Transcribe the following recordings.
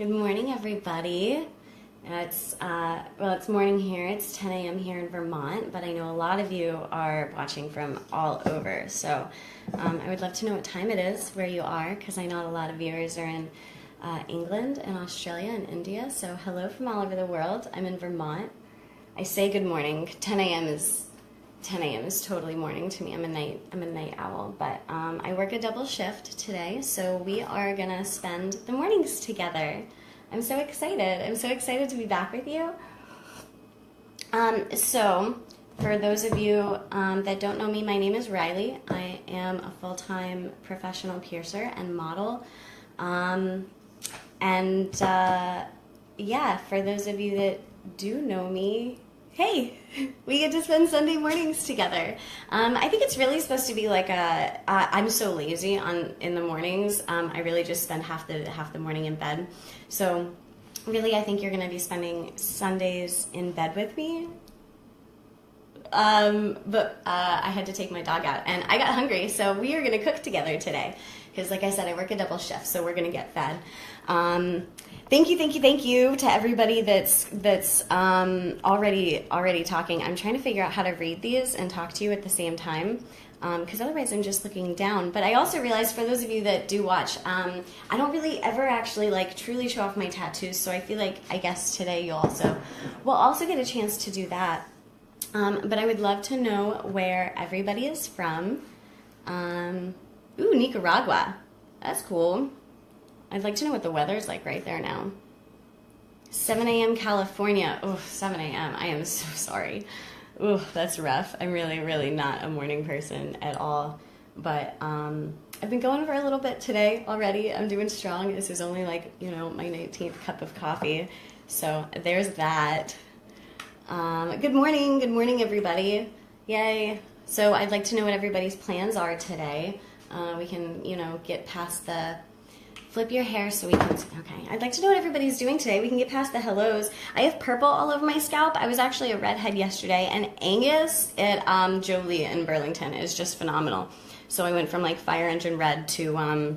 Good morning, everybody. It's morning here. It's 10 a.m. here in Vermont, but I know a lot of you are watching from all over. So I would love to know what time it is where you are, because I know a lot of viewers are in England and Australia and India. So hello from all over the world. I'm in Vermont. I say good morning. 10 a.m. is totally morning to me. I'm a night owl, but I work a double shift today, so we are gonna spend the mornings together. I'm so excited. I'm so excited to be back with you. So for those of you that don't know me, my name is Riley. I am a full-time professional piercer and model. Yeah, for those of you that do know me, hey, we get to spend Sunday mornings together. I think it's really supposed to be like I'm so lazy in the mornings. I really just spend half the morning in bed. So really, I think you're going to be spending Sundays in bed with me. But I had to take my dog out, and I got hungry, so we are going to cook together today. Because like I said, I work a double shift, so we're going to get fed. Thank you to everybody that's already talking. I'm trying to figure out how to read these and talk to you at the same time, because otherwise I'm just looking down. But I also realized, for those of you that do watch, I don't really ever actually truly show off my tattoos, so I feel like, I guess today we'll also get a chance to do that. But I would love to know where everybody is from. Ooh, Nicaragua. That's cool. I'd like to know what the weather's like right there now. 7 a.m. California. Oh, 7 a.m. I am so sorry. Ooh, that's rough. I'm really not a morning person at all. But I've been going for a little bit today already. I'm doing strong. This is only my 19th cup of coffee. So there's that. Good morning, everybody. Yay. So I'd like to know what everybody's plans are today. We can, get past the flip your hair so we can, okay. I'd like to know what everybody's doing today. We can get past the hellos. I have purple all over my scalp. I was actually a redhead yesterday, and Angus at Jolie in Burlington is just phenomenal. So I went from fire engine red to, I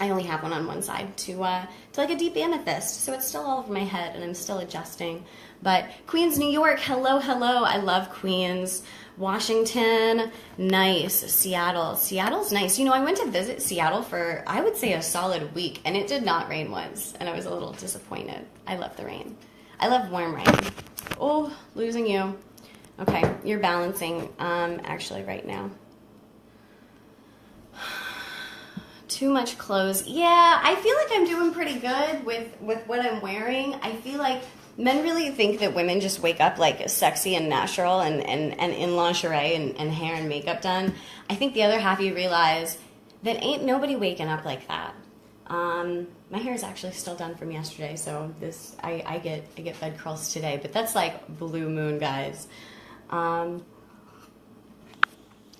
only have one on one side, to a deep amethyst. So it's still all over my head, and I'm still adjusting. But Queens, New York, hello. I love Queens. Washington, nice. Seattle's nice. I went to visit Seattle for, I would say, a solid week, and it did not rain once, and I was a little disappointed. I love the rain. I love warm rain. Oh, losing you. Okay, you're balancing, actually, right now. Too much clothes. Yeah, I feel like I'm doing pretty good with what I'm wearing. I feel like men really think that women just wake up sexy and natural and in lingerie and hair and makeup done. I think the other half, you realize that ain't nobody waking up like that. My hair is actually still done from yesterday, so I get bed curls today, but that's blue moon, guys.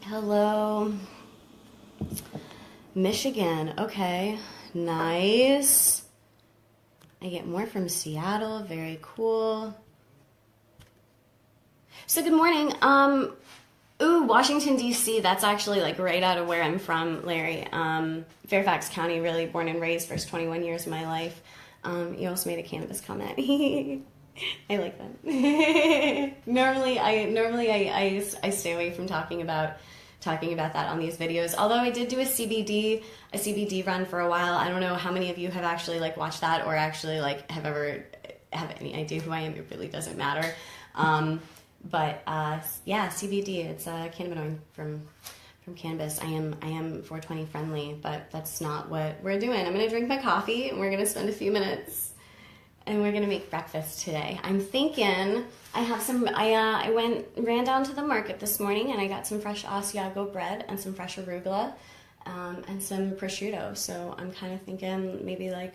Hello. Michigan, okay, nice. I get more from Seattle, very cool. So good morning. Ooh, Washington, D.C., that's actually right out of where I'm from, Larry. Fairfax County, really born and raised, first 21 years of my life. You also made a cannabis comment. I like that. Normally I stay away from talking about that on these videos. Although I did do a CBD run for a while. I don't know how many of you have actually watched that, or actually have any idea who I am. It really doesn't matter. Yeah, CBD, it's a cannabinoid from cannabis. I am 420 friendly, but that's not what we're doing. I'm gonna drink my coffee, and we're gonna spend a few minutes, and we're gonna make breakfast today. I'm thinking I have some, I ran down to the market this morning, and I got some fresh Asiago bread and some fresh arugula, and some prosciutto. So I'm kind of thinking maybe a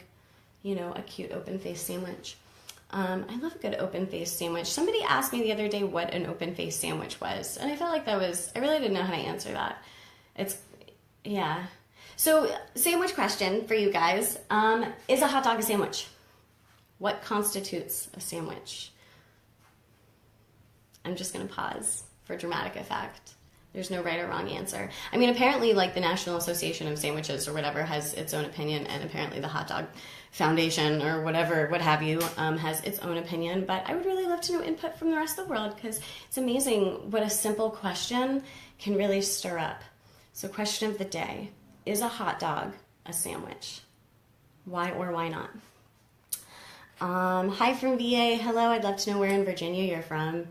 cute open-faced sandwich. I love a good open-faced sandwich. Somebody asked me the other day what an open-faced sandwich was, and I felt like I really didn't know how to answer that. Yeah. So sandwich question for you guys, is a hot dog a sandwich? What constitutes a sandwich? I'm just going to pause for dramatic effect. There's no right or wrong answer. I mean, apparently, like the National Association of Sandwiches or whatever has its own opinion, and apparently the Hot Dog Foundation or whatever, what have you, has its own opinion. But I would really love to know input from the rest of the world, because it's amazing what a simple question can really stir up. So, question of the day: is a hot dog a sandwich? Why or why not? Hi from VA. Hello. I'd love to know where in Virginia you're from.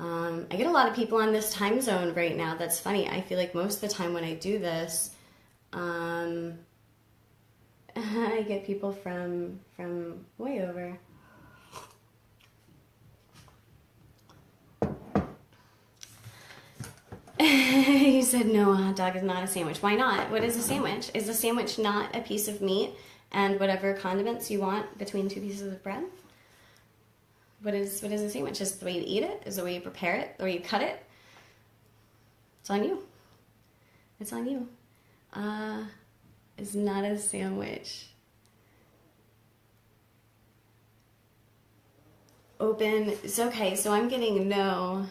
I get a lot of people on this time zone right now. That's funny. I feel like most of the time when I do this, I get people from way over. You said no, a hot dog is not a sandwich. Why not? What is a sandwich? Is a sandwich not a piece of meat and whatever condiments you want between two pieces of bread? What is a sandwich? Is it the way you eat it? Is it the way you prepare it? The way you cut it? It's on you. It's on you. It's not a sandwich. Open. It's okay. So I'm getting no.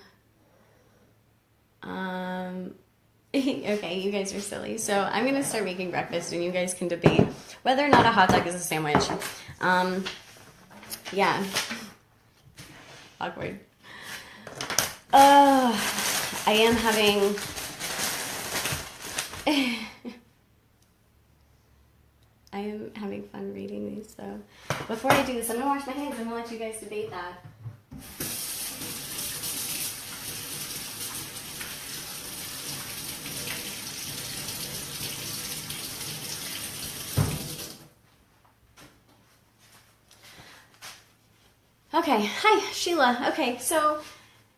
Okay, you guys are silly. So I'm going to start making breakfast and you guys can debate whether or not a hot dog is a sandwich. Yeah. Awkward. I am having... I am having fun reading these, so... Before I do this, I'm going to wash my hands. I'm going to let you guys debate that. Okay, hi, Sheila. Okay, so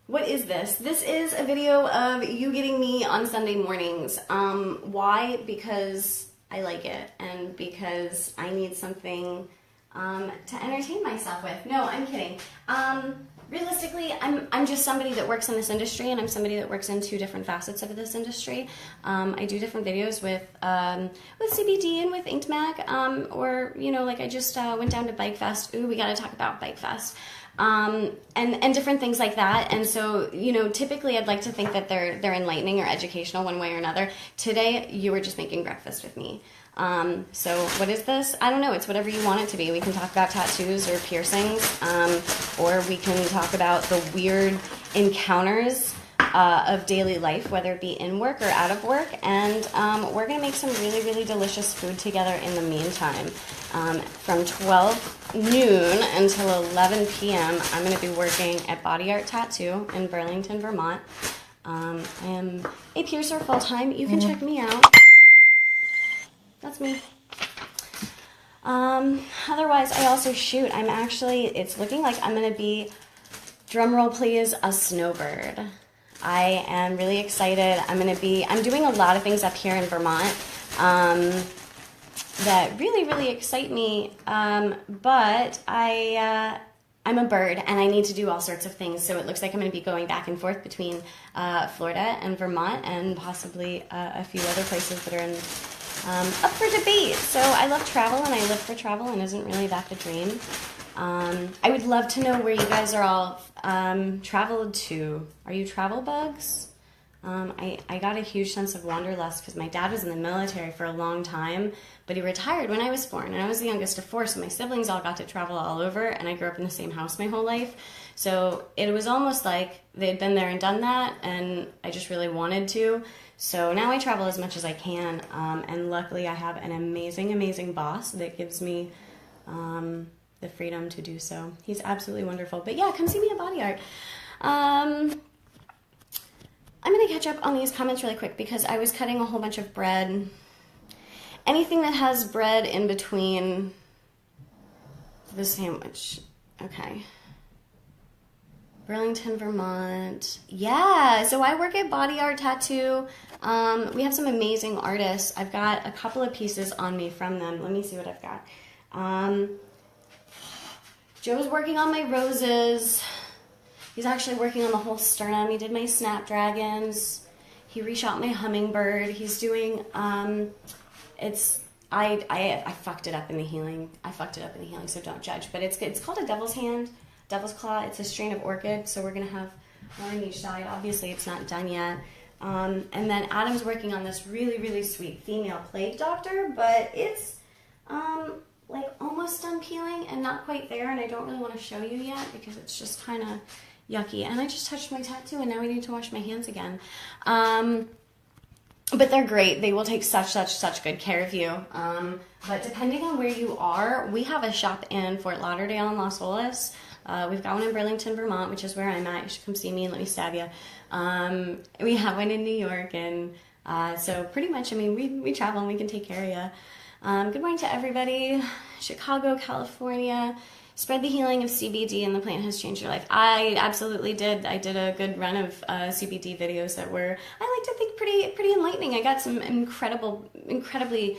what is this? This is a video of you getting me on Sunday mornings. Why? Because I like it and because I need something to entertain myself with. No, I'm kidding. Realistically, I'm just somebody that works in this industry, and I'm somebody that works in two different facets of this industry. I do different videos with CBD and with Inked Mag, or like I just went down to Bike Fest. Ooh, we got to talk about Bike Fest. And different things like that. And so, typically I'd like to think that they're enlightening or educational one way or another. Today, you were just making breakfast with me. So what is this? I don't know. It's whatever you want it to be. We can talk about tattoos or piercings, or we can talk about the weird encounters of daily life, whether it be in work or out of work. And we're going to make some really, really delicious food together in the meantime. From 12 noon until 11 p.m., I'm going to be working at Body Art Tattoo in Burlington, Vermont. I am a piercer full-time. You can check me out. That's me. Otherwise, I also shoot. It's looking like I'm going to be, drumroll please, a snowbird. I am really excited. I'm doing a lot of things up here in Vermont that really, really excite me. But I'm a bird and I need to do all sorts of things. So it looks like I'm going to be going back and forth between Florida and Vermont and possibly a few other places that are up for debate. So I love travel and I live for travel, and isn't really that the dream? I would love to know where you guys are all traveled to. Are you travel bugs? I got a huge sense of wanderlust because my dad was in the military for a long time, but he retired when I was born, and I was the youngest of four, so my siblings all got to travel all over, and I grew up in the same house my whole life. So it was almost like they'd been there and done that, and I just really wanted to. So now I travel as much as I can, and luckily I have an amazing, amazing boss that gives me the freedom to do so. He's absolutely wonderful. But yeah, come see me at Body Art. I'm going to catch up on these comments really quick because I was cutting a whole bunch of bread. Anything that has bread in between the sandwich. Okay. Burlington, Vermont. Yeah, so I work at Body Art Tattoo. We have some amazing artists. I've got a couple of pieces on me from them. Let me see what I've got. Joe's working on my roses. He's actually working on the whole sternum. He did my snapdragons. He reshot my hummingbird. He's doing, I fucked it up in the healing. So don't judge. But it's called a devil's hand, devil's claw. It's a strain of orchid, so we're going to have more on each side. Obviously, it's not done yet. And then Adam's working on this really, really sweet female plague doctor, but it's like almost done peeling and not quite there, and I don't really want to show you yet because it's just kind of yucky. And I just touched my tattoo, and now I need to wash my hands again. But they're great. They will take such good care of you. But depending on where you are, we have a shop in Fort Lauderdale and Las Olas. We've got one in Burlington, Vermont, which is where I'm at. You should come see me and let me stab you. We have one in New York, and so pretty much, I mean, we travel and we can take care of you. Good morning to everybody. Chicago, California. Spread the healing of CBD and the plant has changed your life. I absolutely did. I did a good run of CBD videos that were, I like to think, pretty enlightening. I got some incredibly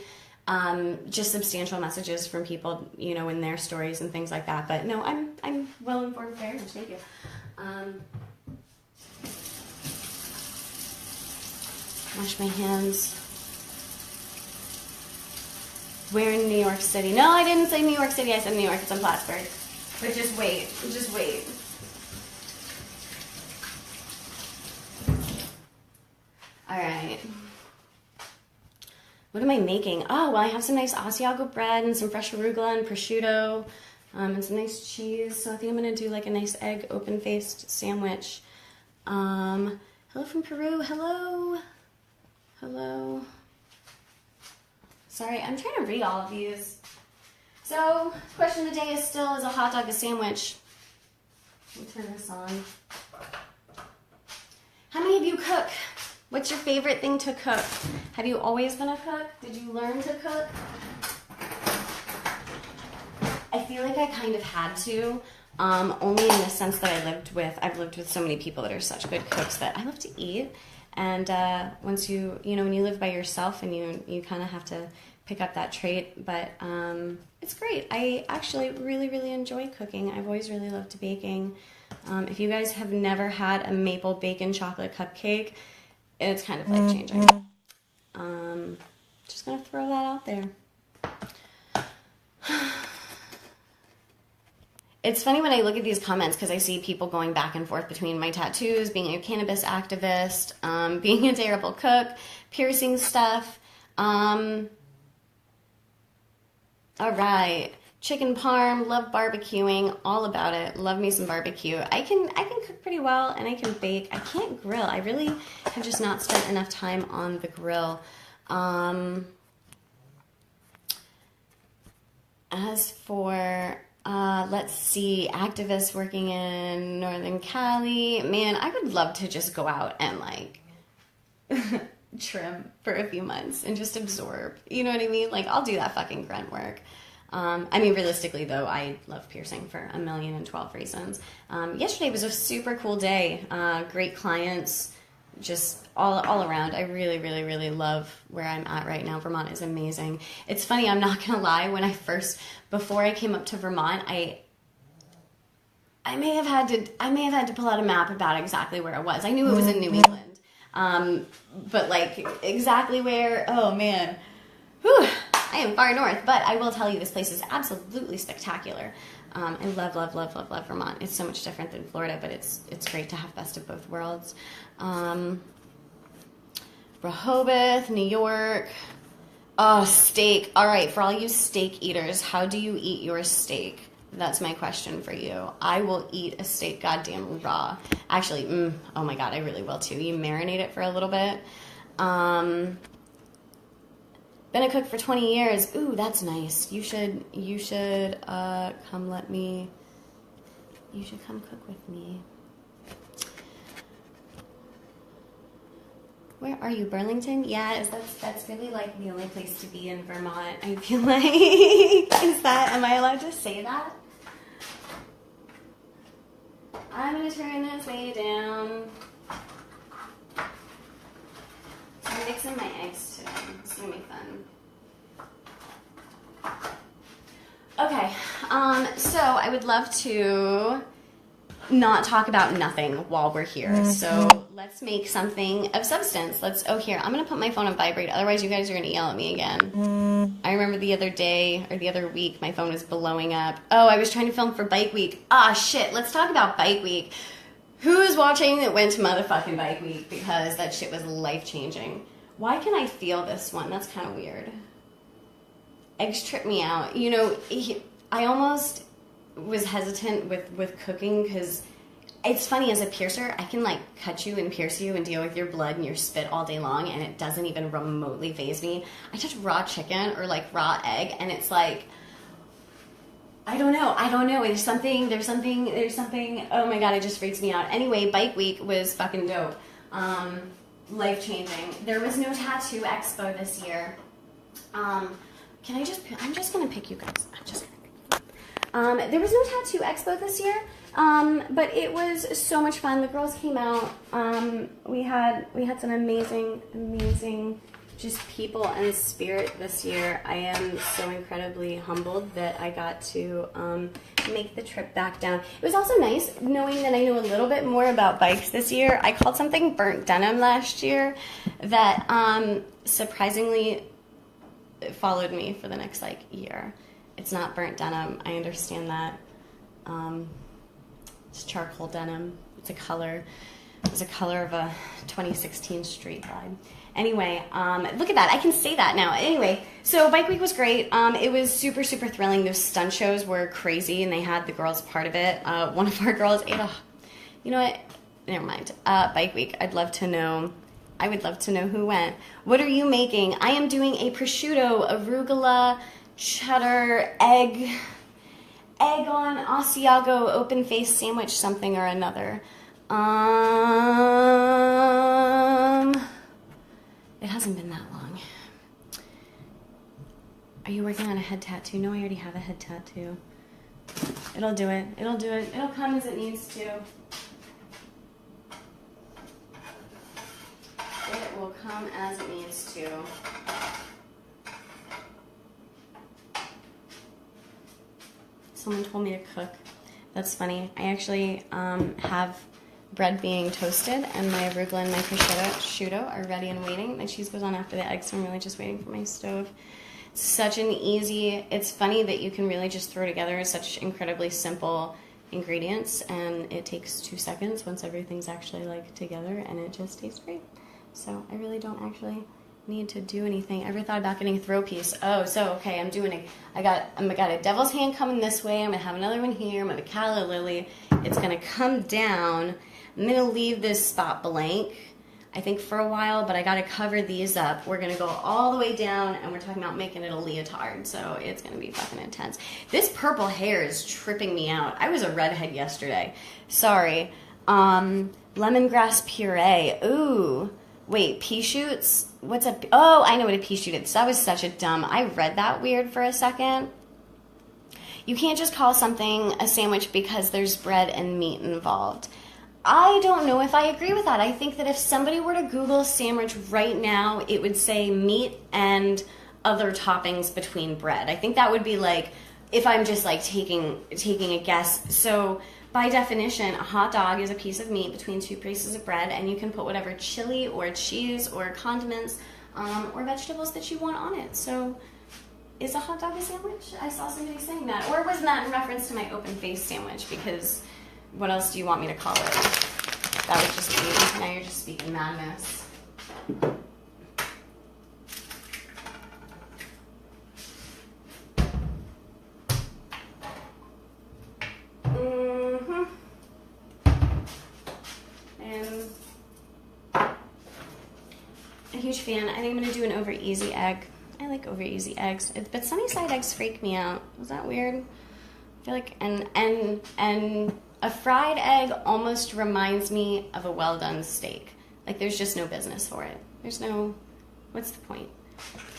just substantial messages from people, you know, in their stories and things like that. But no, I'm well informed. Very much. Thank you. Wash my hands. We're in New York City. No, I didn't say New York City. I said New York. It's in Plattsburgh. But just wait. Just wait. All right. What am I making? Oh, well, I have some nice Asiago bread and some fresh arugula and prosciutto and some nice cheese. So I think I'm going to do like a nice egg open-faced sandwich. Hello from Peru. Hello. Hello. Sorry, I'm trying to read all of these. So, question of the day is still, is a hot dog a sandwich? Let me turn this on. How many of you cook? What's your favorite thing to cook? Have you always been a cook? Did you learn to cook? I feel like I kind of had to, only in the sense that I've lived with so many people that are such good cooks that I love to eat. And once you know, when you live by yourself and you kind of have to pick up that trait, but it's great. I actually really enjoy cooking. I've always really loved baking. If you guys have never had a maple bacon chocolate cupcake, it's kind of life-changing. Just gonna throw that out there. It's funny when I look at these comments because I see people going back and forth between my tattoos, being a cannabis activist, being a terrible cook, piercing stuff. All right. Chicken parm, love barbecuing, all about it. Love me some barbecue. I can cook pretty well and I can bake. I can't grill. I really have just not spent enough time on the grill. As for let's see, activists working in Northern Cali. Man, I would love to just go out and like trim for a few months and just absorb. You know what I mean? Like, I'll do that fucking grunt work. I mean, realistically though, I love piercing for 1,012 reasons. Yesterday was a super cool day. Great clients, just all around. I really love where I'm at right now. Vermont is amazing. It's funny, I'm not gonna lie, before I came up to Vermont, I may have had to pull out a map about exactly where it was. I knew it was in New England. But like exactly where, oh man. Whew, I am far north, but I will tell you this place is absolutely spectacular. I love Vermont. It's so much different than Florida, but it's great to have best of both worlds. Rehoboth, New York. Oh, steak. All right, for all you steak eaters, how do you eat your steak? That's my question for you. I will eat a steak goddamn raw. Actually, oh my God, I really will too. You marinate it for a little bit. Been a cook for 20 years. Ooh, that's nice. You should come cook with me. Where are you, Burlington? Yeah, that's really like the only place to be in Vermont. I feel like, am I allowed to say that? I'm gonna turn this way down. I'm mixing my eggs today. It's gonna be fun. Okay, so I would love to not talk about nothing while we're here. So let's make something of substance. Here, I'm gonna put my phone on vibrate, otherwise you guys are gonna yell at me again. I remember the other day, or the other week, my phone was blowing up. Oh, I was trying to film for Bike Week. Ah, shit, let's talk about Bike Week. Who's watching that went to motherfucking Bike Week? Because that shit was life-changing. Why can I feel this one? That's kind of weird. Eggs trip me out. You know, I almost was hesitant with cooking because it's funny, as a piercer, I can like cut you and pierce you and deal with your blood and your spit all day long, and it doesn't even remotely faze me. I touch raw chicken or like raw egg, and it's like, I don't know. There's something. Oh my God, it just freaks me out. Anyway, Bike Week was fucking dope. Life changing. There was no tattoo expo this year. I'm just gonna pick you guys. There was no tattoo expo this year, but it was so much fun. The girls came out. We had some amazing just people and spirit this year. I am so incredibly humbled that I got to make the trip back down. It was also nice knowing that I knew a little bit more about bikes this year. I called something burnt denim last year that surprisingly followed me for the next like year. It's not burnt denim. I understand that. It's charcoal denim. It's a color of a 2016 street glide. Anyway, look at that. I can say that now. Anyway, so Bike Week was great. It was super, super thrilling. Those stunt shows were crazy, and they had the girls part of it. One of our girls ate you know what? Never mind. Bike Week. I would love to know who went. What are you making? I am doing a prosciutto, arugula, cheddar, egg on Asiago open face sandwich something or another. It hasn't been that long. Are you working on a head tattoo? No, I already have a head tattoo. It'll do it. It'll come as it needs to. It will come as it needs to. Someone told me to cook. That's funny. I actually have bread being toasted, and my arugula and my prosciutto are ready and waiting. My cheese goes on after the eggs, so I'm really just waiting for my stove. It's funny that you can really just throw together such incredibly simple ingredients, and it takes 2 seconds once everything's actually like together, and it just tastes great. So I really don't actually need to do anything. Ever thought about getting a throw piece? Oh, so okay, I got a devil's hand coming this way. I'm gonna have another one here. I'm gonna have a calla lily. It's gonna come down. I'm gonna leave this spot blank, I think, for a while, but I gotta cover these up. We're gonna go all the way down, and we're talking about making it a leotard, so it's gonna be fucking intense. This purple hair is tripping me out. I was a redhead yesterday. Sorry. Lemongrass puree. Ooh. Wait, pea shoots? What's a... Oh, I know what a pea shoot is. That was such a dumb... I read that weird for a second. You can't just call something a sandwich because there's bread and meat involved. I don't know if I agree with that. I think that if somebody were to Google sandwich right now, it would say meat and other toppings between bread. I think that would be like, if I'm just like taking a guess. So by definition, a hot dog is a piece of meat between 2 pieces of bread, and you can put whatever chili or cheese or condiments or vegetables that you want on it. So is a hot dog a sandwich? I saw somebody saying that. Or was that in reference to my open face sandwich? Because what else do you want me to call it? That was just me. Now you're just speaking madness. A huge fan. I think I'm going to do an over easy egg. I like over easy eggs, but sunny side eggs freak me out. Is that weird? I feel like and a fried egg almost reminds me of a well done steak. Like there's just no business for it. There's no, what's the point?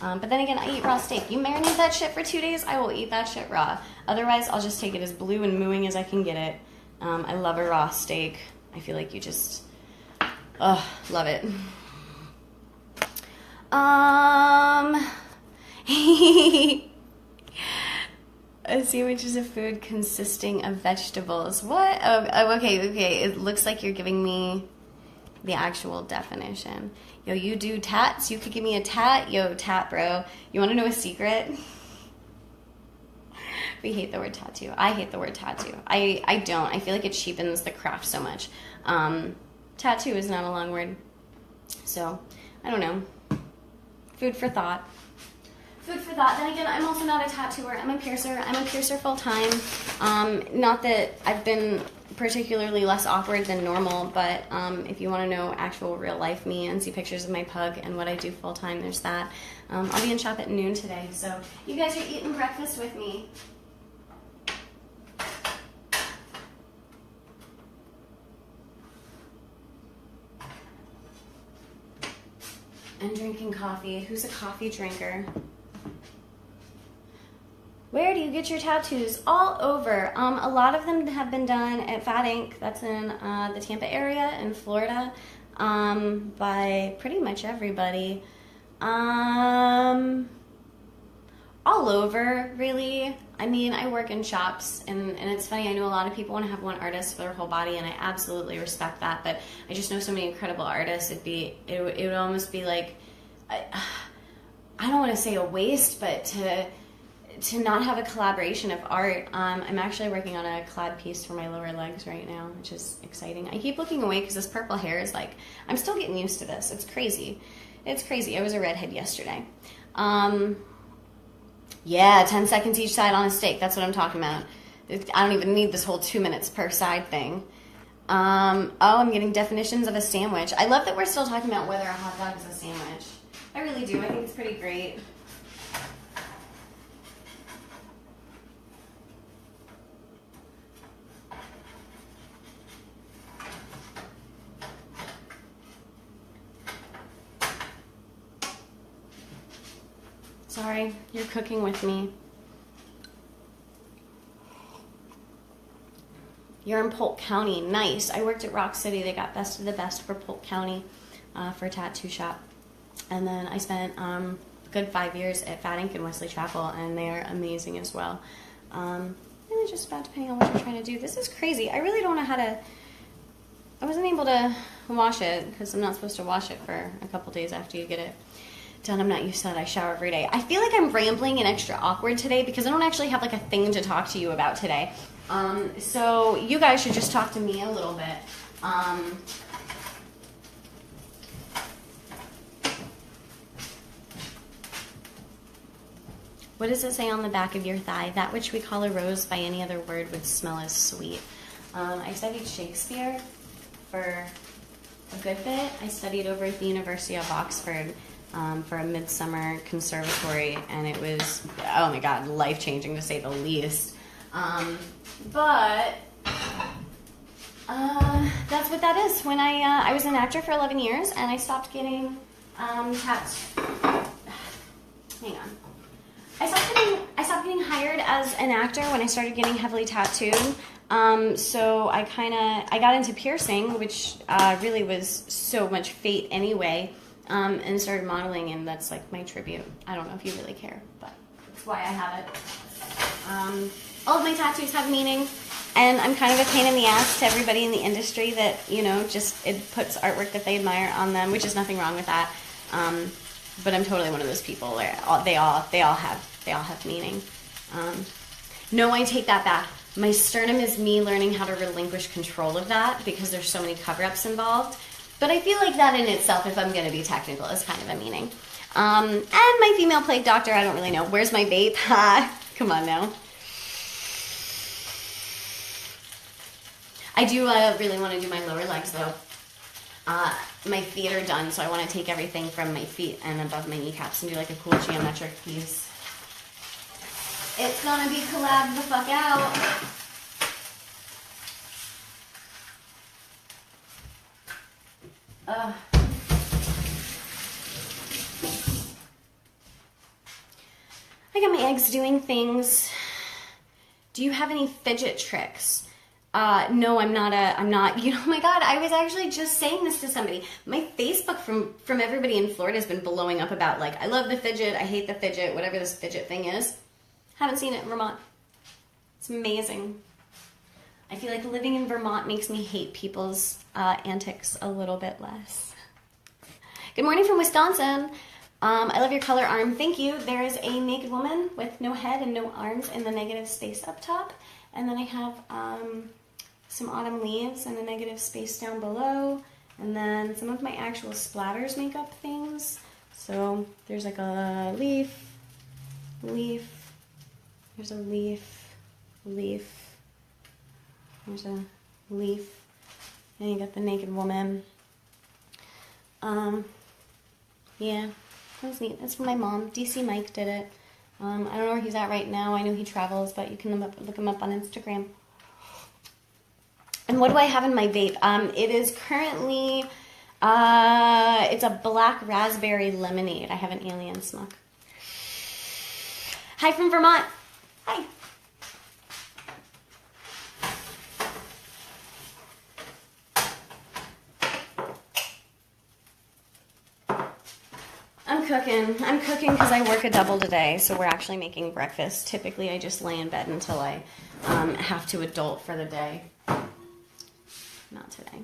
But then again, I eat raw steak. You marinate that shit for 2 days, I will eat that shit raw. Otherwise, I'll just take it as blue and mooing as I can get it. I love a raw steak. I feel like you just, love it. A sandwich is a food consisting of vegetables. What? Oh, okay. It looks like you're giving me the actual definition. Yo, you do tats? You could give me a tat? Yo, tat bro. You want to know a secret? We hate the word tattoo. I hate the word tattoo. I don't. I feel like it cheapens the craft so much. Tattoo is not a long word. So, I don't know. Food for thought. Food for thought. Then again, I'm also not a tattooer. I'm a piercer. I'm a piercer full time. Not that I've been particularly less awkward than normal, but if you want to know actual real life me and see pictures of my pug and what I do full time, there's that. I'll be in shop at noon today, so you guys are eating breakfast with me. And drinking coffee. Who's a coffee drinker? Where do you get your tattoos? All over. A lot of them have been done at Fat Ink. That's in the Tampa area in Florida, by pretty much everybody. All over, really. I mean, I work in shops, and it's funny, I know a lot of people want to have one artist for their whole body, and I absolutely respect that, but I just know so many incredible artists, it would almost be like, I don't want to say a waste, but to not have a collaboration of art. I'm actually working on a collab piece for my lower legs right now, which is exciting. I keep looking away because this purple hair is like, I'm still getting used to this. It's crazy. It's crazy. I was a redhead yesterday. Yeah, 10 seconds each side on a steak. That's what I'm talking about. I don't even need this whole 2 minutes per side thing. I'm getting definitions of a sandwich. I love that we're still talking about whether a hot dog is a sandwich. I really do. I think it's pretty great. Sorry, you're cooking with me. You're in Polk County. Nice. I worked at Rock City. They got best of the best for Polk County for a tattoo shop. And then I spent a good 5 years at Fat Ink in Wesley Chapel, and they are amazing as well. Really just about depending on what you're trying to do. This is crazy. I really don't know how to... I wasn't able to wash it because I'm not supposed to wash it for a couple days after you get it done. I'm not used to that. I shower every day. I feel like I'm rambling and extra awkward today because I don't actually have like a thing to talk to you about today. So you guys should just talk to me a little bit. What does it say on the back of your thigh? That which we call a rose by any other word would smell as sweet. I studied Shakespeare for a good bit. I studied over at the University of Oxford for a midsummer conservatory, and it was, oh my God, life-changing to say the least. But that's what that is. When I was an actor for 11 years, and I stopped getting tats. Hang on. I stopped getting hired as an actor when I started getting heavily tattooed. So I got into piercing, which really was so much fate anyway. And started modeling, and that's like my tribute. I don't know if you really care, but that's why I have it. All of my tattoos have meaning, and I'm kind of a pain in the ass to everybody in the industry that, you know, just it puts artwork that they admire on them, which is nothing wrong with that. But I'm totally one of those people where they all have meaning. No, I take that back. My sternum is me learning how to relinquish control of that because there's so many cover-ups involved. But I feel like that in itself, if I'm going to be technical, is kind of a meaning. And my female plague doctor, I don't really know. Where's my vape? Come on now. I do really want to do my lower legs, though. My feet are done, so I want to take everything from my feet and above my kneecaps and do like a cool geometric piece. It's going to be collabed the fuck out. I got my eggs doing things. Do you have any fidget tricks? No, I'm not, you know, oh my God, I was actually just saying this to somebody. My Facebook from everybody in Florida has been blowing up about, like, I love the fidget, I hate the fidget, whatever this fidget thing is. Haven't seen it in Vermont. It's amazing. I feel like living in Vermont makes me hate people's antics a little bit less. Good morning from Wisconsin. I love your color arm. Thank you. There is a naked woman with no head and no arms in the negative space up top. And then I have some autumn leaves and a negative space down below. And then some of my actual splatters make up things. So there's like a leaf, there's a leaf, there's a leaf, and you got the naked woman. Yeah, that was neat. That's from my mom. DC Mike did it. I don't know where he's at right now. I know he travels, but you can look him up on Instagram. And what do I have in my vape? It is currently, it's a black raspberry lemonade. I have an alien smoke. Hi from Vermont. Hi. I'm cooking because I work a double today, so we're actually making breakfast. Typically, I just lay in bed until I have to adult for the day. Not today.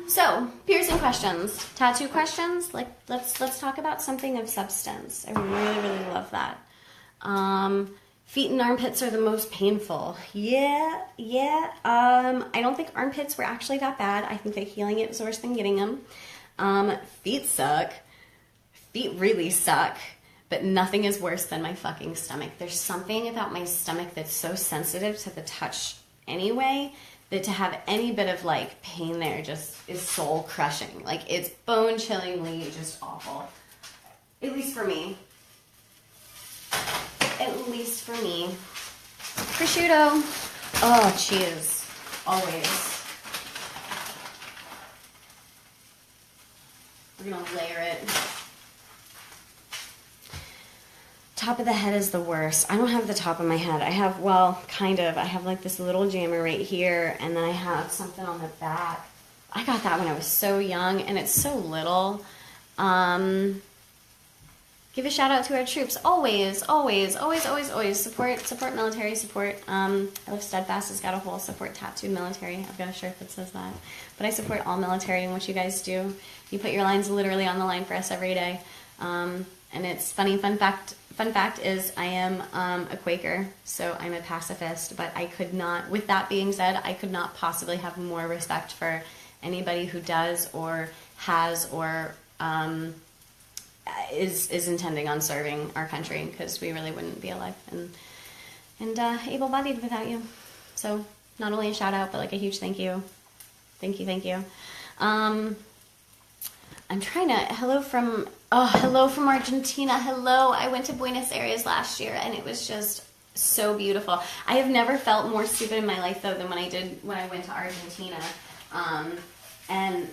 So, piercing questions, tattoo questions. Like, let's talk about something of substance. I really love that. Feet and armpits are the most painful. Yeah. I don't think armpits were actually that bad. I think that healing it was worse than getting them. Feet suck. Feet really suck. But nothing is worse than my fucking stomach. There's something about my stomach that's so sensitive to the touch anyway, that to have any bit of like pain there just is soul crushing. Like, it's bone chillingly just awful. At least for me. At least for me. Prosciutto. Oh, cheese. Always. We're gonna layer it. Top of the head is the worst. I don't have the top of my head. I have, well, kind of. I have like this little jammer right here, and then I have something on the back. I got that when I was so young, and it's so little. Give a shout out to our troops. Always. Support military, support. I love Steadfast has got a whole support tattooed military. I've got a shirt that says that. But I support all military and what you guys do. You put your lines literally on the line for us every day. And it's funny, fun fact is I am a Quaker, so I'm a pacifist, but I could not, with that being said, I could not possibly have more respect for anybody who does or has or is intending on serving our country, because we really wouldn't be alive and able-bodied without you. So not only a shout out, but like a huge thank you. Thank you. I'm trying to, hello from Argentina. Hello. I went to Buenos Aires last year and it was just so beautiful. I have never felt more stupid in my life though than when I went to Argentina. And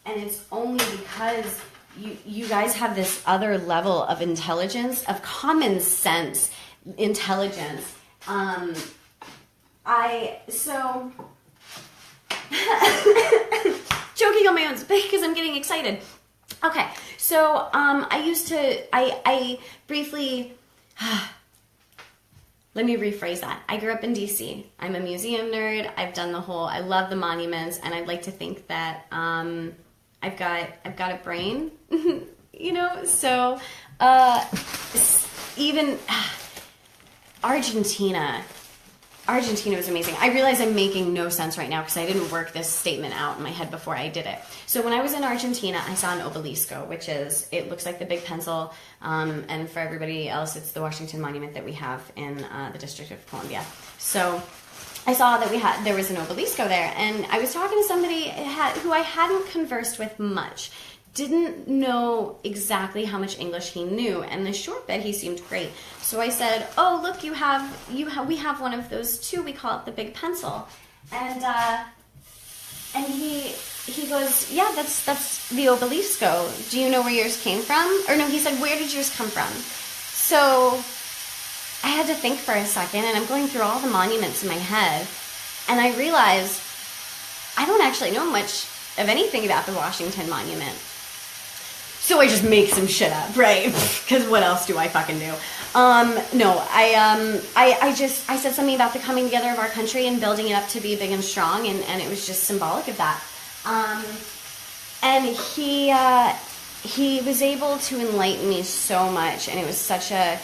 it's only because you guys have this other level of intelligence, of common sense intelligence. Joking on my own because I'm getting excited. Okay, so I briefly, let me rephrase that. I grew up in DC. I'm a museum nerd. I've done I love the monuments, and I'd like to think that I've got a brain, you know. So even Argentina was amazing. I realize I'm making no sense right now because I didn't work this statement out in my head before I did it. So when I was in Argentina, I saw an obelisco, it looks like the big pencil, and for everybody else, it's the Washington Monument that we have in the District of Columbia. So I saw that there was an obelisco there, and I was talking to somebody who I hadn't conversed with much. Didn't know exactly how much English he knew, and the short bit he seemed great. So I said, "Oh, look, we have one of those too. We call it the big pencil." And he goes, "Yeah, that's the obelisco. Do you know where yours came from?" Or no, he said, "Where did yours come from?" So I had to think for a second, and I'm going through all the monuments in my head, and I realized I don't actually know much of anything about the Washington Monument. So I just make some shit up, right? Because what else do I fucking do? No, I said something about the coming together of our country and building it up to be big and strong, and it was just symbolic of that. And he was able to enlighten me so much, and it was such a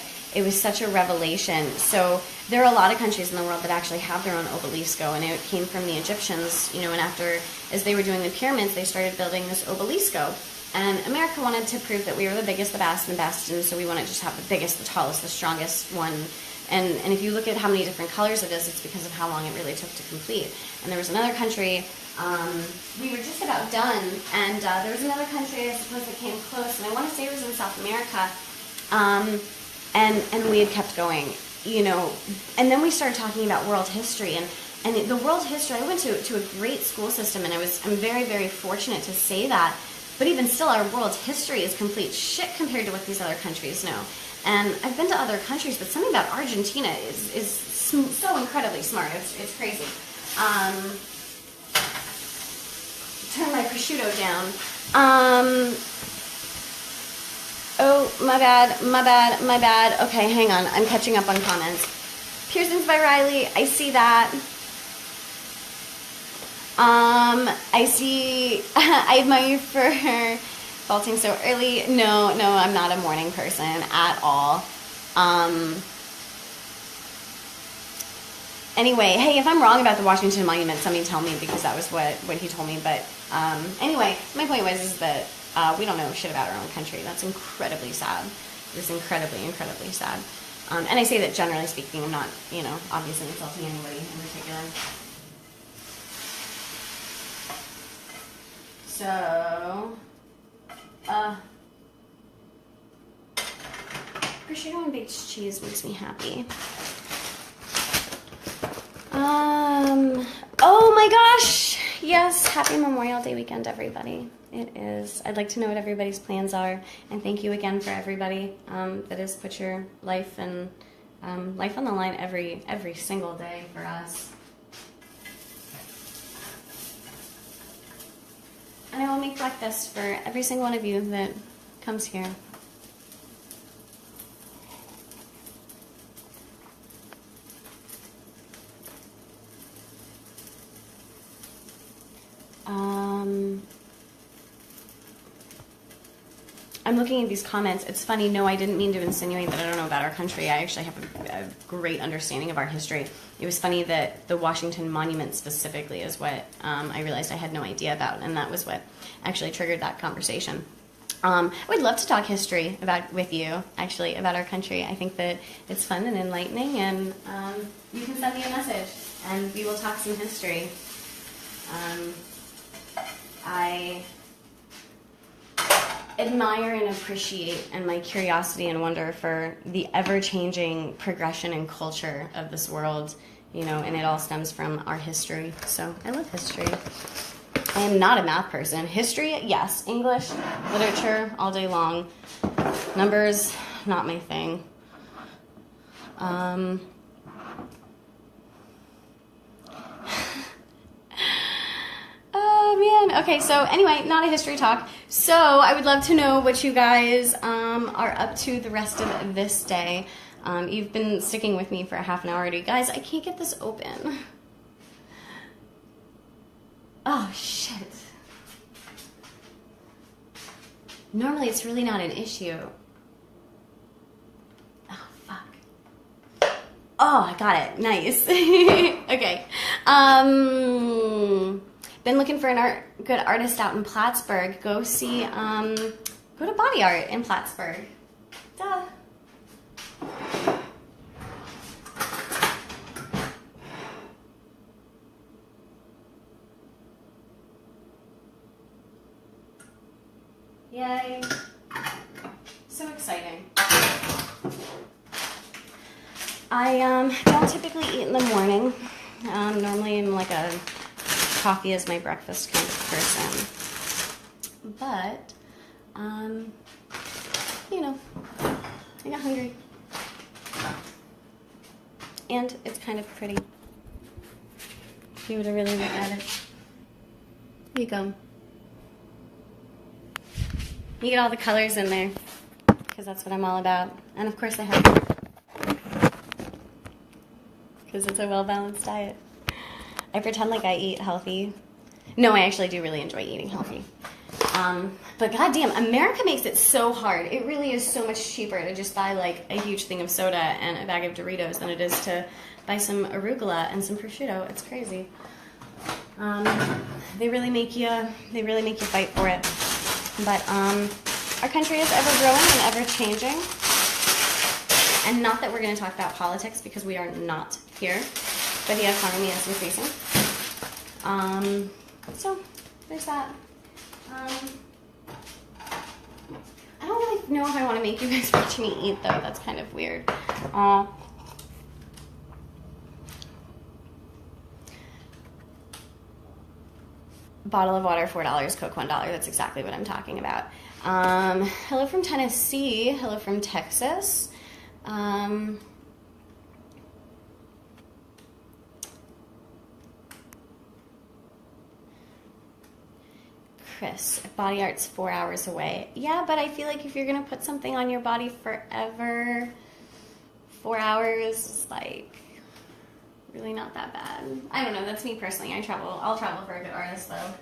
revelation. So there are a lot of countries in the world that actually have their own obelisco, and it came from the Egyptians, and after, as they were doing the pyramids, they started building this obelisco. And America wanted to prove that we were the biggest, the best, and so we want to just have the biggest, the tallest, the strongest one. And if you look at how many different colors it is, it's because of how long it really took to complete. And there was another country, we were just about done, and there was another country, I suppose, that came close, and I want to say it was in South America, and we had kept going, and then we started talking about world history, and the world history, I went to a great school system, and I'm very, very fortunate to say that, but even still, our world history is complete shit compared to what these other countries know. And I've been to other countries, but something about Argentina is so incredibly smart. It's crazy. Turn my prosciutto down. Oh, my bad. Okay, hang on. I'm catching up on comments. Pearson's by Riley. I see that. I see. I admire you for faulting so early. No, I'm not a morning person at all. Anyway, hey, if I'm wrong about the Washington Monument, somebody tell me, because that was what he told me. But anyway, my point is that we don't know shit about our own country. That's incredibly sad. It's incredibly, incredibly sad. And I say that generally speaking. I'm not, obviously insulting anybody in particular. So, prosciutto and baked cheese makes me happy. Oh my gosh! Yes, happy Memorial Day weekend, everybody. It is. I'd like to know what everybody's plans are, and thank you again for everybody that has put your life and life on the line every single day for us. And I will make breakfast for every single one of you that comes here. I'm looking at these comments. It's funny. No, I didn't mean to insinuate that I don't know about our country. I actually have a great understanding of our history. It was funny that the Washington Monument specifically is what I realized I had no idea about, and that was what actually triggered that conversation. I would love to talk history with you, actually, about our country. I think that it's fun and enlightening, and you can send me a message, and we will talk some history. I admire and appreciate, and my curiosity and wonder for the ever-changing progression and culture of this world, and it all stems from our history. So I love history. I am not a math person. History, yes. English, literature, all day long. Numbers, not my thing. Oh, man. Okay, so anyway, not a history talk. So I would love to know what you guys are up to the rest of this day. You've been sticking with me for a half an hour already. Guys, I can't get this open. Oh, shit. Normally it's really not an issue. Oh, fuck. Oh, I got it. Nice. Okay. Been looking for a good artist out in Plattsburgh. Go see, go to Body Art in Plattsburgh. Duh. Yay. So exciting. I don't typically eat in the morning. Normally I'm like a coffee is my breakfast kind of person. But, I got hungry. And it's kind of pretty. If you were to really look at it. Here you go. You get all the colors in there, because that's what I'm all about. And of course I have, because it's a well-balanced diet. I pretend like I eat healthy. No, I actually do really enjoy eating healthy. But goddamn, America makes it so hard. It really is so much cheaper to just buy like a huge thing of soda and a bag of Doritos than it is to buy some arugula and some prosciutto. It's crazy. They really make you fight for it. But our country is ever growing and ever changing. And not that we're going to talk about politics because we are not here, but the economy is increasing. So there's that. I don't really know if I want to make you guys watch me eat though. That's kind of weird. Bottle of water, $4, Coke, $1. That's exactly what I'm talking about. Hello from Tennessee. Hello from Texas. Chris, Body Art's 4 hours away. Yeah, but I feel like if you're gonna put something on your body forever, 4 hours is like really not that bad. I don't know, that's me personally. I'll travel for a good artist though.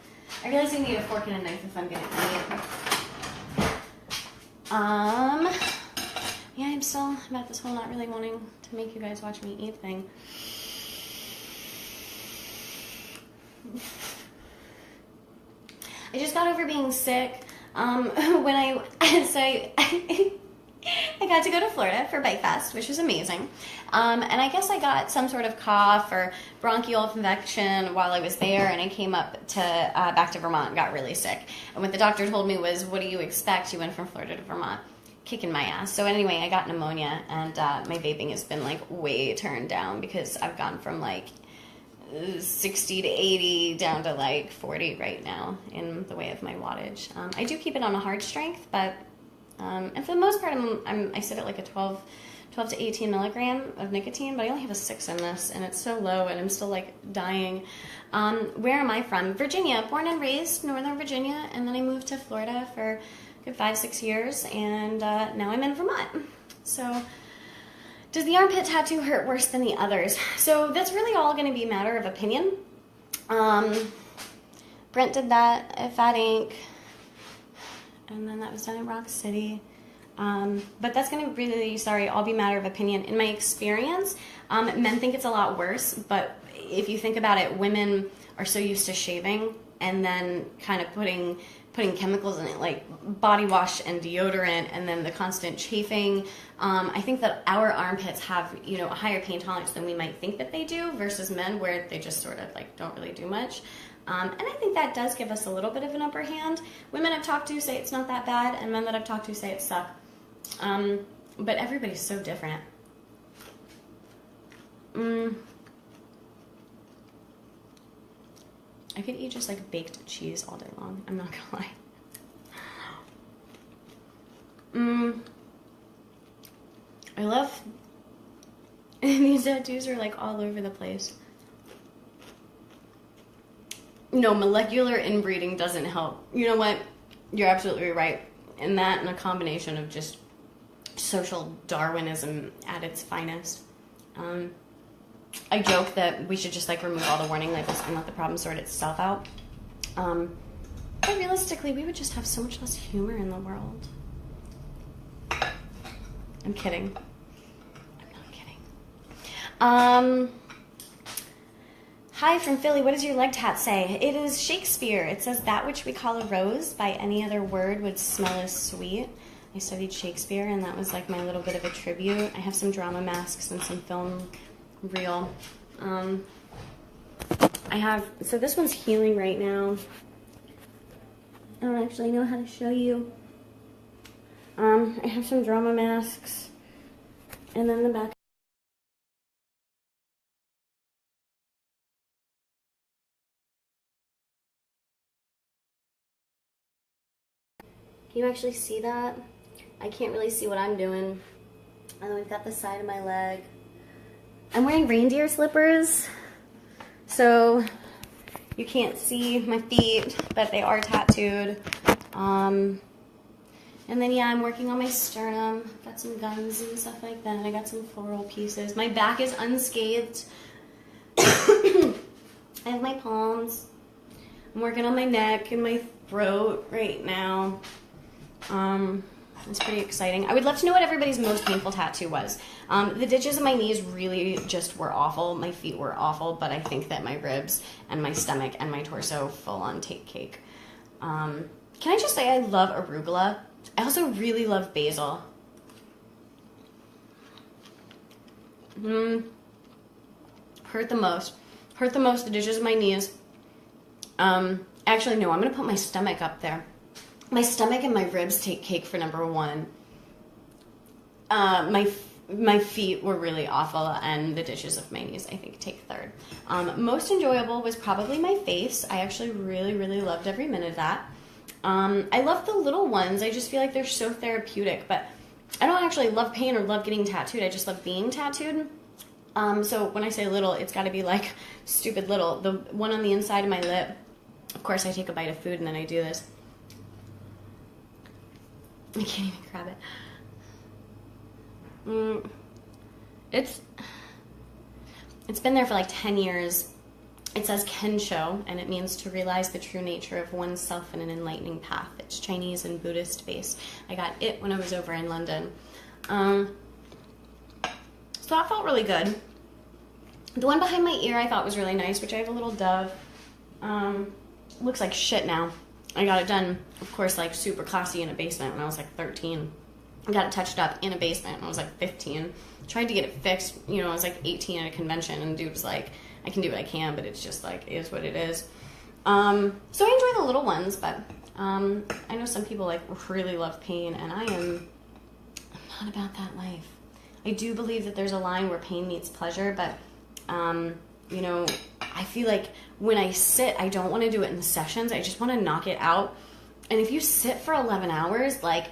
I realize I need a fork and a knife if I'm gonna eat. Yeah, I'm still about this whole not really wanting to make you guys watch me eat thing. I just got over being sick. When I got to go to Florida for Bike Fest, which was amazing. And I guess I got some sort of cough or bronchial infection while I was there, and I came up to back to Vermont and got really sick. And what the doctor told me was, "What do you expect? You went from Florida to Vermont." Kicking my ass. So anyway, I got pneumonia, and my vaping has been like way turned down because I've gone from like 60 to 80 down to like 40 right now in the way of my wattage. I do keep it on a hard strength, but and for the most part I sit at like a 12 to 18 milligram of nicotine, but I only have a 6 in this, and it's so low, and I'm still like dying. Where am I from? Virginia, born and raised Northern Virginia, and then I moved to Florida for a good 5-6 years, and now I'm in Vermont. So does the armpit tattoo hurt worse than the others? So that's really all going to be a matter of opinion. Brent did that at Fat Ink, and then that was done in Rock City. But that's going to really, all be a matter of opinion. In my experience, men think it's a lot worse, but if you think about it, women are so used to shaving and then kind of putting chemicals in it, like body wash and deodorant, and then the constant chafing. I think that our armpits have, a higher pain tolerance than we might think that they do versus men, where they just sort of like don't really do much. And I think that does give us a little bit of an upper hand. Women I've talked to say it's not that bad, and men that I've talked to say it sucks. But everybody's so different. I could eat just like baked cheese all day long. I'm not gonna lie. I love these tattoos are like all over the place. No, molecular inbreeding doesn't help. You know what? You're absolutely right. And that, and a combination of just social Darwinism at its finest. I joke that we should just like remove all the warning labels and let the problem sort itself out. But realistically, we would just have so much less humor in the world. I'm kidding. I'm not kidding. Hi from Philly. What does your leg tat say? It is Shakespeare. It says, "That which we call a rose by any other word would smell as sweet." I studied Shakespeare, and that was like my little bit of a tribute. I have some drama masks and some film reel. So this one's healing right now. I don't actually know how to show you. I have some drama masks, and then the back. Can you actually see that? I can't really see what I'm doing. And then we've got the side of my leg. I'm wearing reindeer slippers, so you can't see my feet, but they are tattooed. And then, yeah, I'm working on my sternum. Got some guns and stuff like that. I got some floral pieces. My back is unscathed. I have my palms. I'm working on my neck and my throat right now. It's pretty exciting. I would love to know what everybody's most painful tattoo was. The ditches of my knees really just were awful. My feet were awful, but I think that my ribs and my stomach and my torso full on take cake. Can I just say I love arugula? I also really love basil. Hurt the most. Hurt the most, the ditches of my knees. Actually, no, I'm going to put my stomach up there. My stomach and my ribs take cake for number one. My feet were really awful, and the ditches of my knees, I think, take third. Most enjoyable was probably my face. I actually really, really loved every minute of that. I love the little ones. I just feel like they're so therapeutic, but I don't actually love pain or love getting tattooed. I just love being tattooed. So when I say little, it's got to be like stupid little. The one on the inside of my lip, of course, I take a bite of food and then I do this. I can't even grab it. It's been there for like 10 years. It says Kensho, and it means to realize the true nature of oneself in an enlightening path. It's Chinese and Buddhist based. I got it when I was over in London. So that felt really good. The one behind my ear I thought was really nice, which I have a little dove. Looks like shit now. I got it done, of course, like super classy in a basement when I was like 13. I got it touched up in a basement when I was like 15. Tried to get it fixed, I was like 18 at a convention, and the dude was like, I can do what I can, but it's just like, it is what it is. So I enjoy the little ones, but I know some people like really love pain, and I'm not about that life. I do believe that there's a line where pain meets pleasure, but I feel like when I sit, I don't want to do it in sessions. I just want to knock it out. And if you sit for 11 hours, like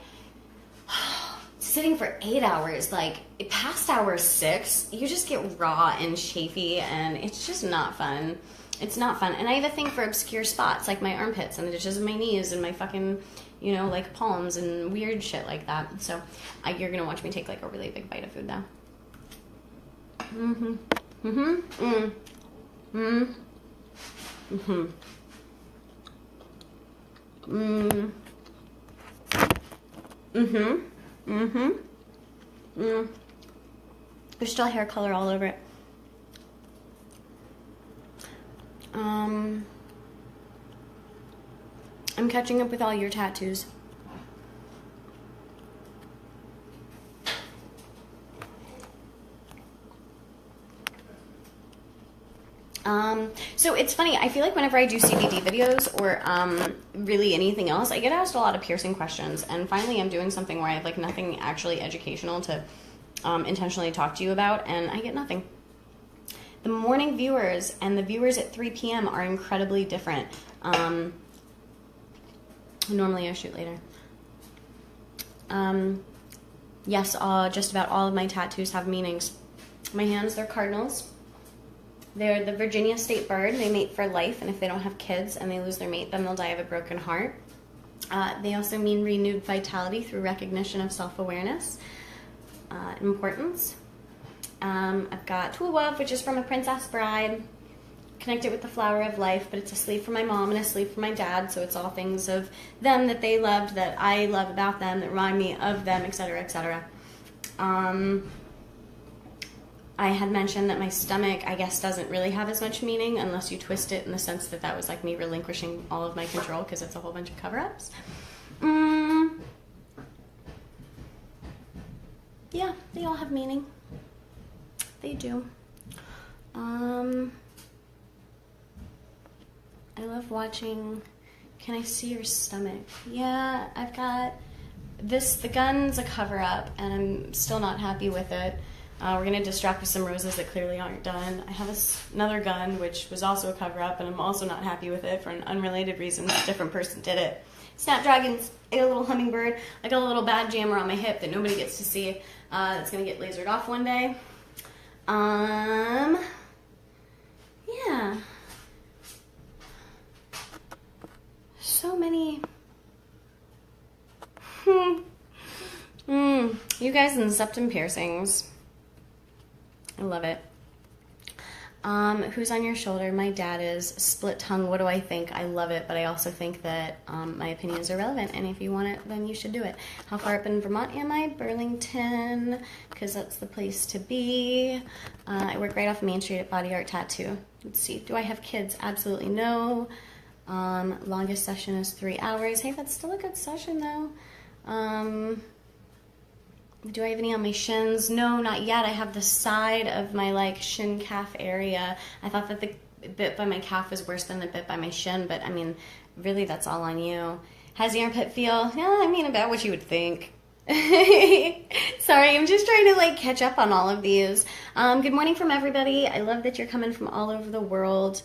sitting for 8 hours, like past hour 6, you just get raw and chafy, and it's just not fun. It's not fun. And I have a thing for obscure spots, like my armpits and the ditches of my knees and my fucking, like palms and weird shit like that. So you're going to watch me take like a really big bite of food though. There's still hair color all over it. I'm catching up with all your tattoos. So it's funny, I feel like whenever I do CBD videos or really anything else, I get asked a lot of piercing questions, and finally I'm doing something where I have like nothing actually educational to intentionally talk to you about, and I get nothing. The morning viewers and the viewers at 3 p.m. are incredibly different. Normally I shoot later. Yes, just about all of my tattoos have meanings. My hands, they're cardinals. They're the Virginia state bird. They mate for life, and if they don't have kids and they lose their mate, then they'll die of a broken heart. They also mean renewed vitality through recognition of self-awareness, importance. I've got Tulwov, which is from A Princess Bride, connected with the flower of life, but it's a sleeve for my mom and a sleeve for my dad, so it's all things of them that they loved, that I love about them, that remind me of them, etc., etc. I had mentioned that my stomach, I guess, doesn't really have as much meaning unless you twist it in the sense that that was like me relinquishing all of my control because it's a whole bunch of cover-ups. Yeah, they all have meaning. They do. I love watching. Can I see your stomach? Yeah, I've got this. The gun's a cover-up, and I'm still not happy with it. We're going to distract with some roses that clearly aren't done. I have another gun, which was also a cover-up, and I'm also not happy with it for an unrelated reason. A different person did it. Snapdragons, I got a little hummingbird. I got a little bad jammer on my hip that nobody gets to see. It's going to get lasered off one day. Yeah. So many. You guys and septum piercings. I love it. Who's on your shoulder? My dad is. Split tongue, what do I think? I love it, but I also think that my opinions are relevant, and if you want it, then you should do it. How far up in Vermont am I? Burlington, because that's the place to be. I work right off Main Street at Body Art Tattoo. Let's see, do I have kids? Absolutely no. Longest session is 3 hours. Hey, that's still a good session though. Do I have any on my shins? No, not yet. I have the side of my like shin calf area. I thought that the bit by my calf was worse than the bit by my shin, but I mean, really that's all on you. How's the armpit feel? Yeah, I mean, about what you would think. Sorry, I'm just trying to like catch up on all of these. Good morning from everybody. I love that you're coming from all over the world.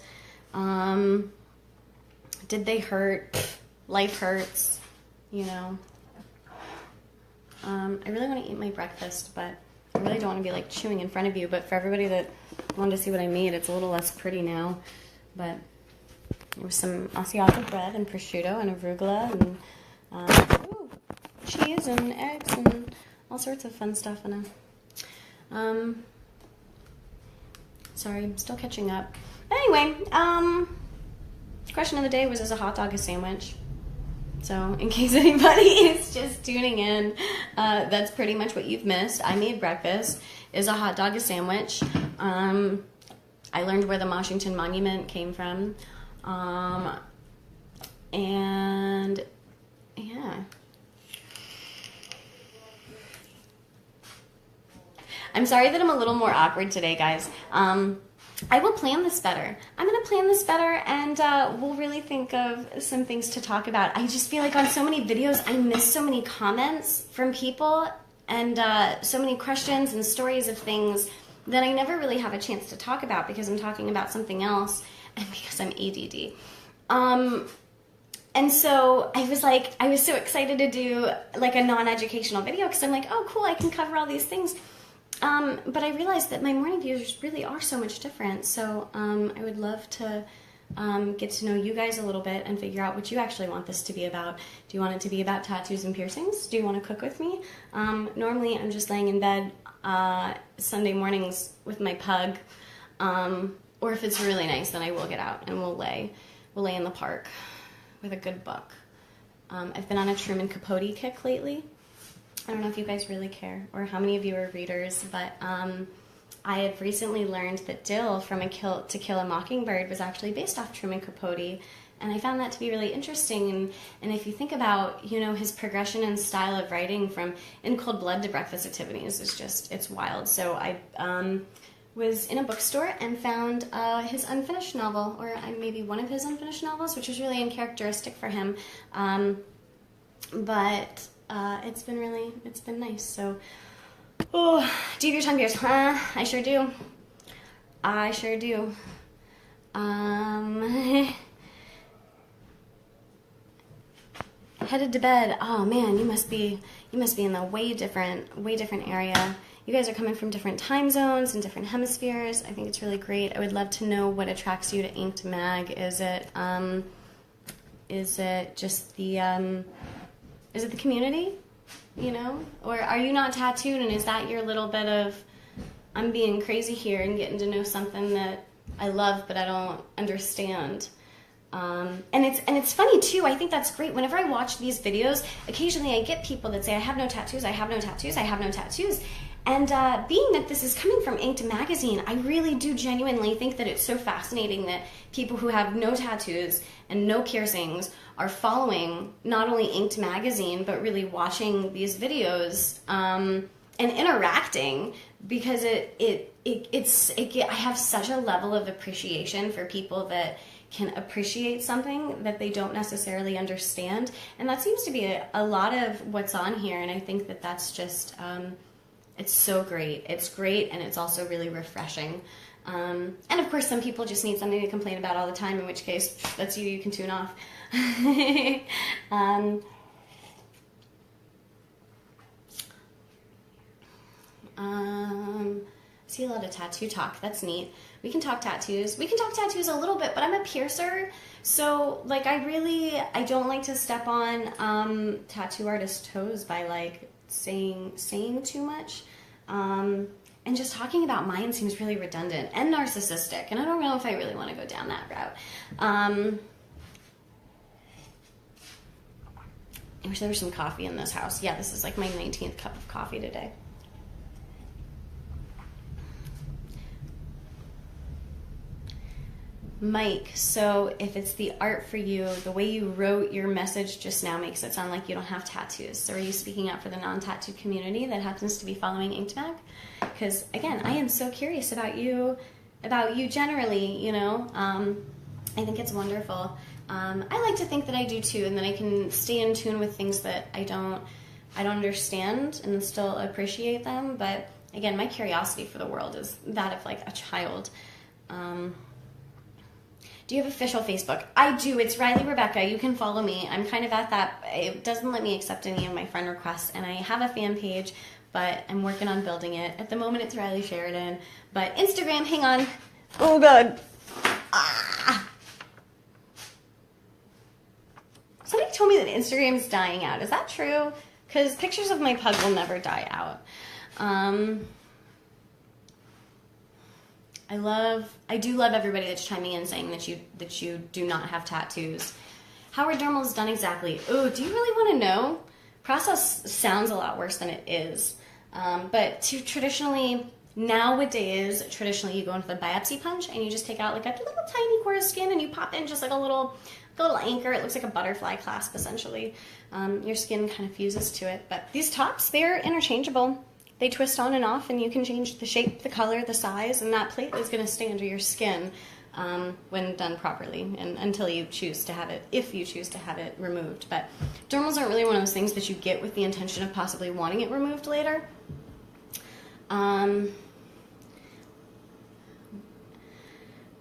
Did they hurt? Life hurts, you know. I really want to eat my breakfast, but I really don't want to be like chewing in front of you. But for everybody that wanted to see what I made, it's a little less pretty now. But there was some Asiago bread and prosciutto and arugula and cheese and eggs and all sorts of fun stuff in it. Sorry, I'm still catching up. Anyway, question of the day was, is a hot dog a sandwich? So in case anybody is just tuning in, that's pretty much what you've missed. I made breakfast. Is a hot dog a sandwich? I learned where the Washington Monument came from. And yeah. I'm sorry that I'm a little more awkward today, guys. I will plan this better. I'm going to plan this better, and we'll really think of some things to talk about. I just feel like on so many videos, I miss so many comments from people and so many questions and stories of things that I never really have a chance to talk about because I'm talking about something else and because I'm ADD. And so I was so excited to do like a non-educational video because I'm like, oh, cool, I can cover all these things. But I realized that my morning viewers really are so much different. So I would love to get to know you guys a little bit and figure out what you actually want this to be about. Do you want it to be about tattoos and piercings? Do you want to cook with me? Normally I'm just laying in bed Sunday mornings with my pug. Or if it's really nice, then I will get out and we'll lay in the park with a good book. I've been on a Truman Capote kick lately. I don't know if you guys really care or how many of you are readers, but I had recently learned that Dill from To Kill a Mockingbird was actually based off Truman Capote, and I found that to be really interesting. And if you think about, you know, his progression and style of writing from In Cold Blood to Breakfast at Tiffany's, it's wild. So I was in a bookstore and found his unfinished novel, or maybe one of his unfinished novels, which was really uncharacteristic for him. But it's been nice. So, oh, do you have your tongue pierced? I sure do. Headed to bed. Oh man, you must be in the way different area. You guys are coming from different time zones and different hemispheres. I think it's really great. I would love to know what attracts you to Inked Mag. Is it just the is it the community, you know? Or are you not tattooed and is that your little bit of, I'm being crazy here and getting to know something that I love but I don't understand? And it's funny too, I think that's great. Whenever I watch these videos, occasionally I get people that say, I have no tattoos, I have no tattoos, I have no tattoos. And being that this is coming from Inked Magazine, I really do genuinely think that it's so fascinating that people who have no tattoos and no piercings are following not only Inked Magazine, but really watching these videos and interacting, because I have such a level of appreciation for people that can appreciate something that they don't necessarily understand. And that seems to be a lot of what's on here, and I think that that's just... it's so great. It's great, and it's also really refreshing. And of course, some people just need something to complain about all the time, in which case, that's you can tune off. See a lot of tattoo talk. That's neat. We can talk tattoos. We can talk tattoos a little bit, but I'm a piercer, so like I don't like to step on tattoo artists' toes by like saying too much. And just talking about mine seems really redundant and narcissistic, and I don't know if I really want to go down that route. I wish there was some coffee in this house. Yeah, this is like my 19th cup of coffee today. Mike, so if it's the art for you, the way you wrote your message just now makes it sound like you don't have tattoos. So are you speaking up for the non-tattooed community that happens to be following Inked Mag? Because again, I am so curious about you generally, you know. I think it's wonderful. I like to think that I do too, and that I can stay in tune with things that I don't understand and still appreciate them. But again, my curiosity for the world is that of like a child. Do you have official Facebook? I do. It's Riley Rebecca. You can follow me. I'm kind of at that. It doesn't let me accept any of my friend requests, and I have a fan page, but I'm working on building it. At the moment, it's Riley Sheridan. But Instagram, hang on. Oh, God. Ah. Somebody told me that Instagram is dying out. Is that true? Because pictures of my pug will never die out. I do love everybody that's chiming in saying that you do not have tattoos. How are dermals done exactly? Oh, do you really want to know? Process sounds a lot worse than it is. But nowadays, traditionally you go into the biopsy punch and you just take out like a little tiny core of skin and you pop in just like a little anchor. It looks like a butterfly clasp essentially. Your skin kind of fuses to it. But these tops, they're interchangeable. They twist on and off, and you can change the shape, the color, the size, and that plate is going to stay under your skin when done properly, and until you choose to have it, if you choose to have it removed. But dermals aren't really one of those things that you get with the intention of possibly wanting it removed later.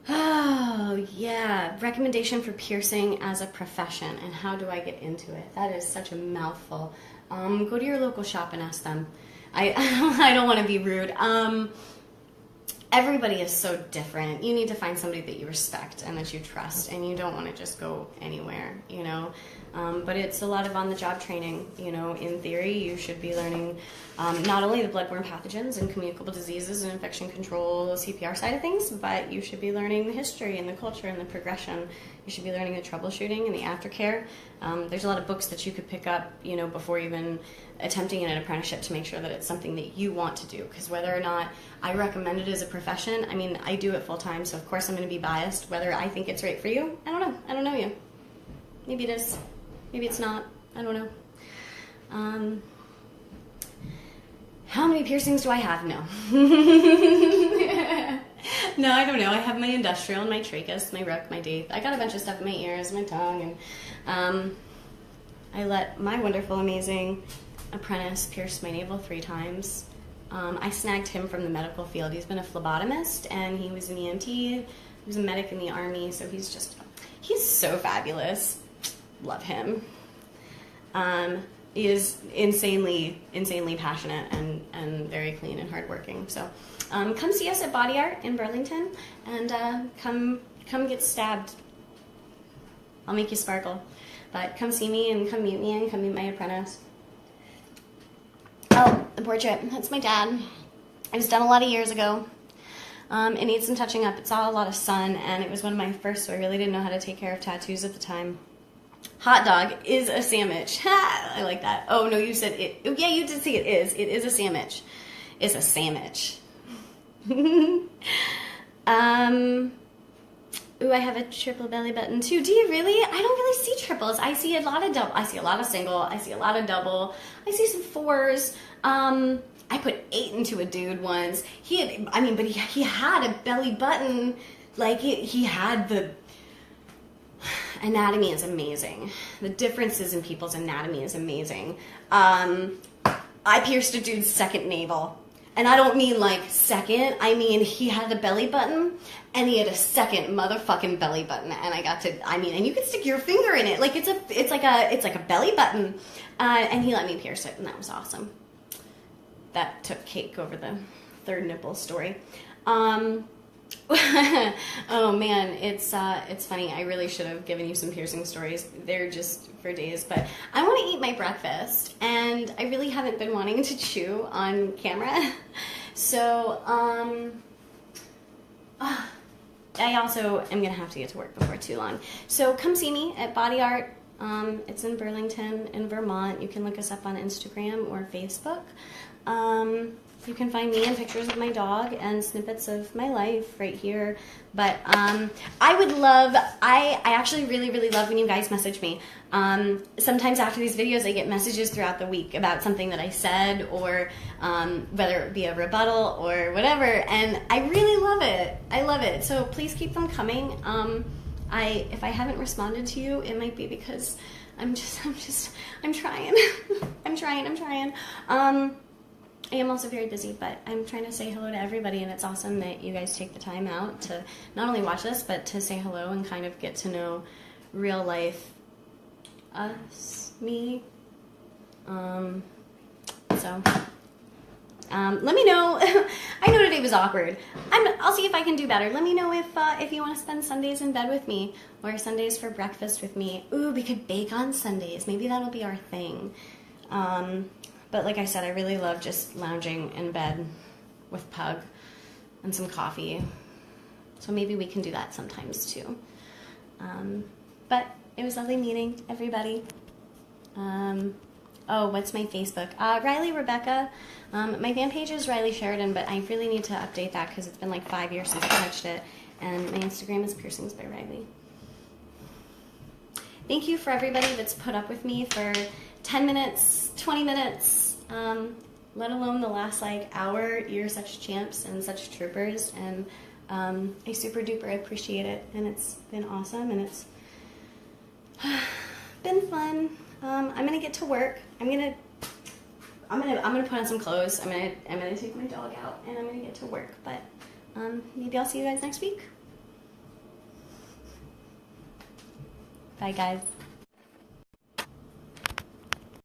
Oh, yeah. Recommendation for piercing as a profession, and how do I get into it? That is such a mouthful. Go to your local shop and ask them. I don't want to be rude. Everybody is so different. You need to find somebody that you respect and that you trust, and you don't want to just go anywhere, you know. But it's a lot of on-the-job training, you know. In theory, you should be learning not only the bloodborne pathogens and communicable diseases and infection control, CPR side of things, but you should be learning the history and the culture and the progression. You should be learning the troubleshooting and the aftercare. There's a lot of books that you could pick up, you know, before even attempting an apprenticeship to make sure that it's something that you want to do. Because whether or not I recommend it as a profession, I mean, I do it full time, so of course I'm going to be biased. Whether I think it's right for you, I don't know. I don't know you. Maybe it is. Maybe it's not. I don't know. How many piercings do I have? No. No, I don't know. I have my industrial and my trachea, my rook, my daith. I got a bunch of stuff in my ears, my tongue, and I let my wonderful, amazing apprentice pierce my navel 3 times. I snagged him from the medical field. He's been a phlebotomist, and he was an EMT. He was a medic in the Army, so he's so fabulous. Love him. He is insanely passionate and very clean and hardworking. So come see us at Body Art in Burlington, and come get stabbed. I'll make you sparkle. But come see me and come meet me and come meet my apprentice. Oh, the portrait. That's my dad. It was done a lot of years ago. It needs some touching up. It saw a lot of sun, and it was one of my first, so I really didn't know how to take care of tattoos at the time. Hot dog is a sandwich. Ha! I like that. Oh, no, you said it. Oh, yeah, you did say it is. It is a sandwich. It's a sandwich. Ooh, I have a triple belly button too. Do you really? I don't really see triples. I see a lot of double. I see a lot of single. I see a lot of double. I see some 4s. I put 8 into a dude once. He had a belly button. Like, he had the... Anatomy is amazing. The differences in people's anatomy is amazing. I pierced a dude's second navel. And I don't mean like second, I mean he had a belly button and he had a second motherfucking belly button, and and you could stick your finger in it. Like it's like a belly button. And he let me pierce it, and that was awesome. That took cake over the third nipple story. Oh man, it's funny. I really should have given you some piercing stories. They're just for days, but I want to eat my breakfast, and I really haven't been wanting to chew on camera So, I also am going to have to get to work before too long. So come see me at Body Art. It's in Burlington in Vermont. You can look us up on Instagram or Facebook. You can find me and pictures of my dog and snippets of my life right here. But I would love, I actually really, really love when you guys message me. Sometimes after these videos, I get messages throughout the week about something that I said, or whether it be a rebuttal or whatever. And I really love it. I love it. So please keep them coming. If I haven't responded to you, it might be because I'm trying. I'm trying. I am also very busy, but I'm trying to say hello to everybody, and it's awesome that you guys take the time out to not only watch this, but to say hello and kind of get to know real life us, me. Let me know. I know today was awkward. I'll see if I can do better. Let me know if you want to spend Sundays in bed with me or Sundays for breakfast with me. Ooh, we could bake on Sundays. Maybe that'll be our thing. But like I said, I really love just lounging in bed with Pug and some coffee. So maybe we can do that sometimes too. But it was lovely meeting everybody. Oh, what's my Facebook? Riley Rebecca. My fan page is Riley Sheridan, but I really need to update that because it's been like 5 years since I touched it. And my Instagram is Piercings by Riley. Thank you for everybody that's put up with me for 10 minutes, 20 minutes, let alone the last like hour. You're such champs and such troopers, and I super duper appreciate it. And it's been awesome, and it's been fun. I'm gonna get to work. I'm gonna put on some clothes. I'm gonna take my dog out, and I'm gonna get to work. But maybe I'll see you guys next week. Bye, guys.